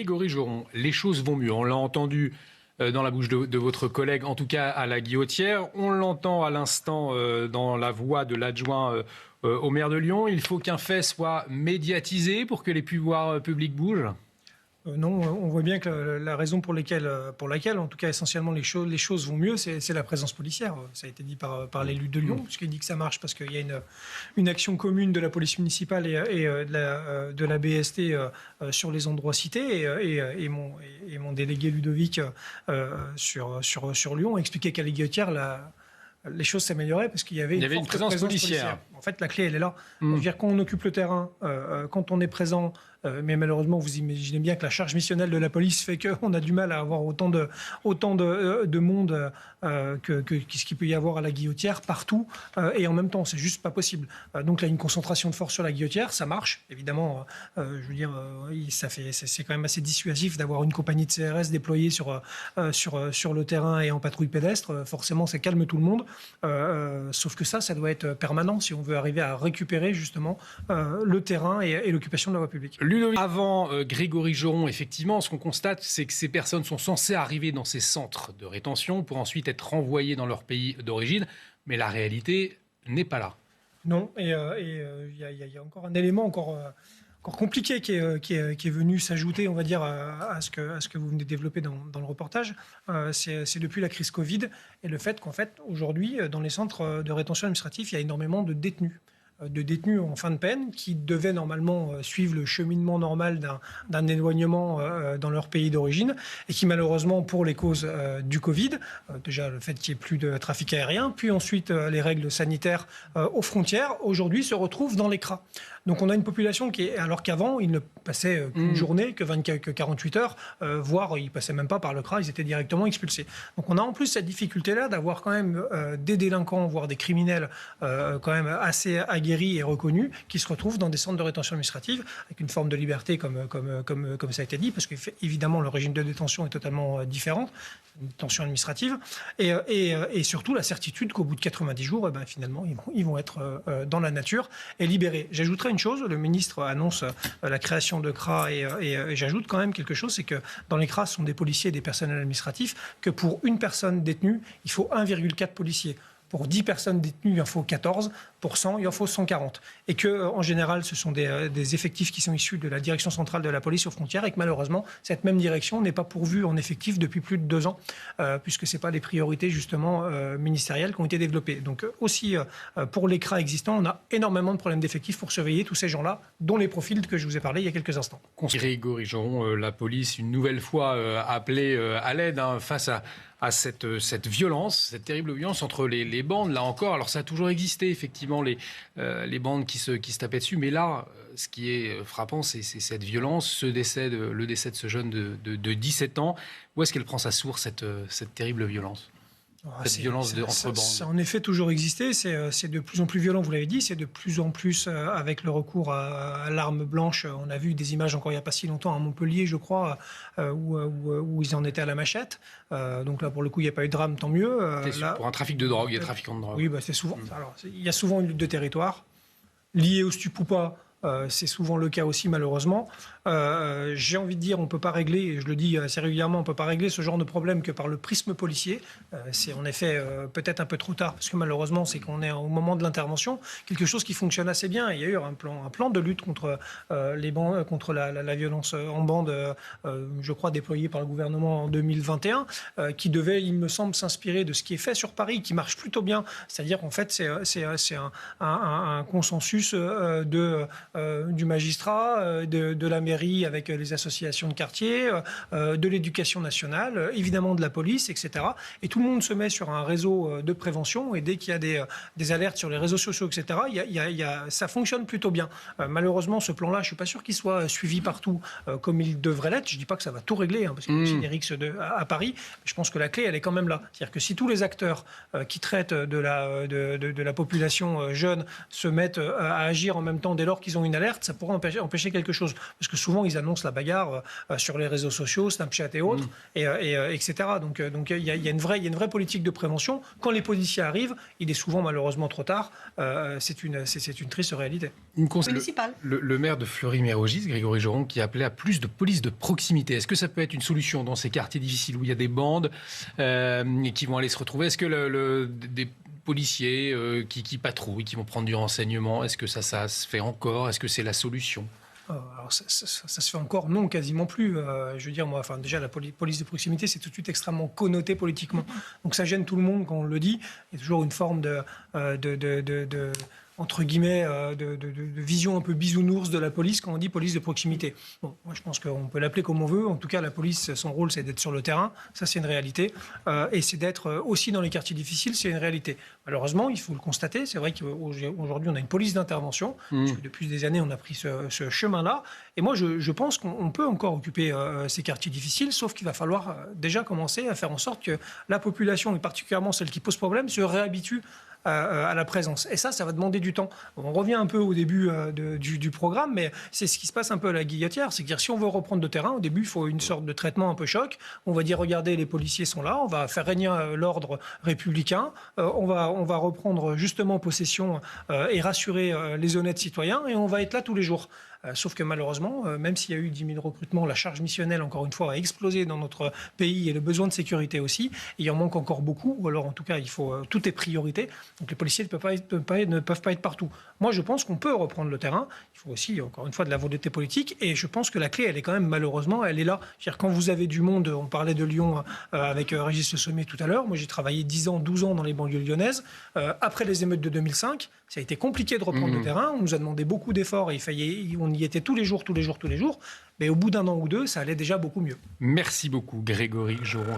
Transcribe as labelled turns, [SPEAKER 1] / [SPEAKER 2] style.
[SPEAKER 1] Grégory Joron, les choses vont mieux. On l'a entendu dans la bouche de votre collègue, en tout cas à la Guillotière. On l'entend à l'instant dans la voix de l'adjoint au maire de Lyon. Il faut qu'un fait soit médiatisé pour que les pouvoirs publics bougent.
[SPEAKER 2] Non, on voit bien que la raison pour laquelle, en tout cas essentiellement, les choses vont mieux, c'est la présence policière. Ça a été dit par l'élu de Lyon, puisqu'il dit que ça marche parce qu'il y a une action commune de la police municipale et de la BST sur les endroits cités. Et mon délégué Ludovic sur Lyon a expliqué qu'à la Guillotière, les choses s'amélioraient parce qu'il y avait
[SPEAKER 1] une présence policière.
[SPEAKER 2] En fait, la clé, elle est là. Je veux dire, quand on occupe le terrain, quand on est présent, mais malheureusement, vous imaginez bien que la charge missionnelle de la police fait qu'on a du mal à avoir autant de monde que ce qu'il peut y avoir à la Guillotière, partout, et en même temps, c'est juste pas possible. Donc là, une concentration de force sur la Guillotière, ça marche. Évidemment, je veux dire, c'est quand même assez dissuasif d'avoir une compagnie de CRS déployée sur le terrain et en patrouille pédestre. Forcément, ça calme tout le monde. Sauf que ça doit être permanent si on veut arriver à récupérer justement le terrain et l'occupation de la voie publique.
[SPEAKER 1] Avant Grégory Joron, effectivement, ce qu'on constate, c'est que ces personnes sont censées arriver dans ces centres de rétention pour ensuite être renvoyées dans leur pays d'origine, mais la réalité n'est pas là.
[SPEAKER 2] Non, et il y a encore un élément encore compliqué qui est venu s'ajouter, on va dire, à ce que vous venez de développer dans le reportage. C'est depuis la crise Covid et le fait qu'en fait, aujourd'hui, dans les centres de rétention administrative, il y a énormément de détenus en fin de peine qui devaient normalement suivre le cheminement normal d'un éloignement dans leur pays d'origine et qui malheureusement pour les causes du Covid, déjà le fait qu'il n'y ait plus de trafic aérien, puis ensuite les règles sanitaires aux frontières, aujourd'hui se retrouvent dans les CRA. Donc on a une population alors qu'avant, ils ne passaient qu'une journée, que 48 heures, voire ils ne passaient même pas par le CRA, ils étaient directement expulsés. Donc on a en plus cette difficulté-là d'avoir quand même des délinquants, voire des criminels quand même assez aguerris et reconnus, qui se retrouvent dans des centres de rétention administrative, avec une forme de liberté comme ça a été dit, parce qu'évidemment le régime de détention est totalement différent, une détention administrative, et surtout la certitude qu'au bout de 90 jours, finalement, ils vont être dans la nature et libérés. J'ajouterais une chose, le ministre annonce la création de CRA et j'ajoute quand même quelque chose, c'est que dans les CRA, ce sont des policiers et des personnels administratifs, que pour une personne détenue, il faut 1,4 policiers. Pour 10 personnes détenues, il en faut 14. Pour 100, il en faut 140. Et que, en général, ce sont des effectifs qui sont issus de la direction centrale de la police aux frontières et que malheureusement, cette même direction n'est pas pourvue en effectifs depuis plus de 2 ans, puisque ce n'est pas les priorités justement ministérielles qui ont été développées. Donc aussi, pour les CRA existants, on a énormément de problèmes d'effectifs pour surveiller tous ces gens-là, dont les profils que je vous ai parlé il y a quelques instants.
[SPEAKER 1] Grégory Joron, la police, une nouvelle fois appelée à l'aide face à cette violence, cette terrible violence entre les bandes, là encore. Alors ça a toujours existé, effectivement, les bandes qui se tapaient dessus, mais là, ce qui est frappant, c'est cette violence, le décès de ce jeune de 17 ans. Où est-ce qu'elle prend sa source, cette terrible violence ? Cette violence entre bandes.
[SPEAKER 2] Ça a en effet toujours existé, c'est de plus en plus violent, vous l'avez dit, c'est de plus en plus avec le recours à l'arme blanche. On a vu des images encore il n'y a pas si longtemps à Montpellier, je crois, où ils en étaient à la machette. Donc là, pour le coup, il n'y a pas eu de drame, tant mieux.
[SPEAKER 1] Pour un trafic de drogue, il y a trafiquants de drogue.
[SPEAKER 2] Oui, c'est souvent. Alors, il y a souvent une lutte de territoire, liée au stupre ou pas. C'est souvent le cas aussi, malheureusement. J'ai envie de dire, on ne peut pas régler, et je le dis assez régulièrement, on ne peut pas régler ce genre de problème que par le prisme policier. C'est en effet peut-être un peu trop tard, parce que malheureusement, c'est qu'on est au moment de l'intervention, quelque chose qui fonctionne assez bien. Il y a eu un plan de lutte contre les bandes, contre la violence en bande, je crois déployé par le gouvernement en 2021, qui devait, il me semble, s'inspirer de ce qui est fait sur Paris, qui marche plutôt bien. C'est-à-dire qu'en fait, c'est un consensus du magistrat, de la mairie avec les associations de quartier, de l'éducation nationale, évidemment de la police, etc. Et tout le monde se met sur un réseau de prévention et dès qu'il y a des alertes sur les réseaux sociaux, etc., ça fonctionne plutôt bien. Malheureusement, ce plan-là, je ne suis pas sûr qu'il soit suivi partout comme il devrait l'être. Je ne dis pas que ça va tout régler, parce qu'il y a aussi des rixes à Paris. Mais je pense que la clé, elle est quand même là. C'est-à-dire que si tous les acteurs qui traitent de la population jeune se mettent à agir en même temps dès lors qu'ils ont ont une alerte, ça pourrait empêcher quelque chose. Parce que souvent, ils annoncent la bagarre sur les réseaux sociaux, Snapchat et autres, etc. Donc il y a une vraie politique de prévention. Quand les policiers arrivent, il est souvent malheureusement trop tard. C'est une triste réalité.
[SPEAKER 1] Le maire de Fleury-Mérogis, Grégory Joron, qui appelait à plus de police de proximité. Est-ce que ça peut être une solution dans ces quartiers difficiles où il y a des bandes qui vont aller se retrouver? Est-ce que des policiers qui patrouillent, qui vont prendre du renseignement, est-ce que ça se fait encore? Est-ce que c'est la solution?
[SPEAKER 2] Alors ça se fait encore, non, quasiment plus. Je veux dire, moi, déjà, la police de proximité, c'est tout de suite extrêmement connoté politiquement. Donc ça gêne tout le monde quand on le dit. Il y a toujours une forme entre guillemets, de vision un peu bisounours de la police quand on dit police de proximité. Bon, moi, je pense qu'on peut l'appeler comme on veut. En tout cas, la police, son rôle, c'est d'être sur le terrain. Ça, c'est une réalité. Et c'est d'être aussi dans les quartiers difficiles, c'est une réalité. Malheureusement, il faut le constater. C'est vrai qu'aujourd'hui, on a une police d'intervention. Parce que depuis des années, on a pris ce chemin-là. Et moi, je pense qu'on peut encore occuper ces quartiers difficiles, sauf qu'il va falloir déjà commencer à faire en sorte que la population, et particulièrement celle qui pose problème, se réhabitue à la présence. Et ça va demander du temps. On revient un peu au début du programme, mais c'est ce qui se passe un peu à la guillotière. C'est-à-dire, si on veut reprendre le terrain, au début, il faut une sorte de traitement un peu choc. On va dire, regardez, les policiers sont là, on va faire régner l'ordre républicain, on va reprendre justement possession et rassurer les honnêtes citoyens, et on va être là tous les jours. Sauf que malheureusement, même s'il y a eu 10 000 recrutements, la charge missionnelle, encore une fois, a explosé dans notre pays et le besoin de sécurité aussi. Il en manque encore beaucoup, ou alors en tout cas, tout est priorité. Donc les policiers ne peuvent pas être partout. Moi, je pense qu'on peut reprendre le terrain. Il faut aussi, encore une fois, de la volonté politique. Et je pense que la clé, elle est quand même, malheureusement, elle est là. C'est-à-dire, quand vous avez du monde, on parlait de Lyon avec Régis Le Sommier tout à l'heure. Moi, j'ai travaillé 10 ans, 12 ans dans les banlieues lyonnaises. Après les émeutes de 2005, ça a été compliqué de reprendre le terrain. On nous a demandé beaucoup d'efforts et on y était tous les jours. Mais au bout d'un an ou deux, ça allait déjà beaucoup mieux.
[SPEAKER 1] Merci beaucoup, Grégory Joron.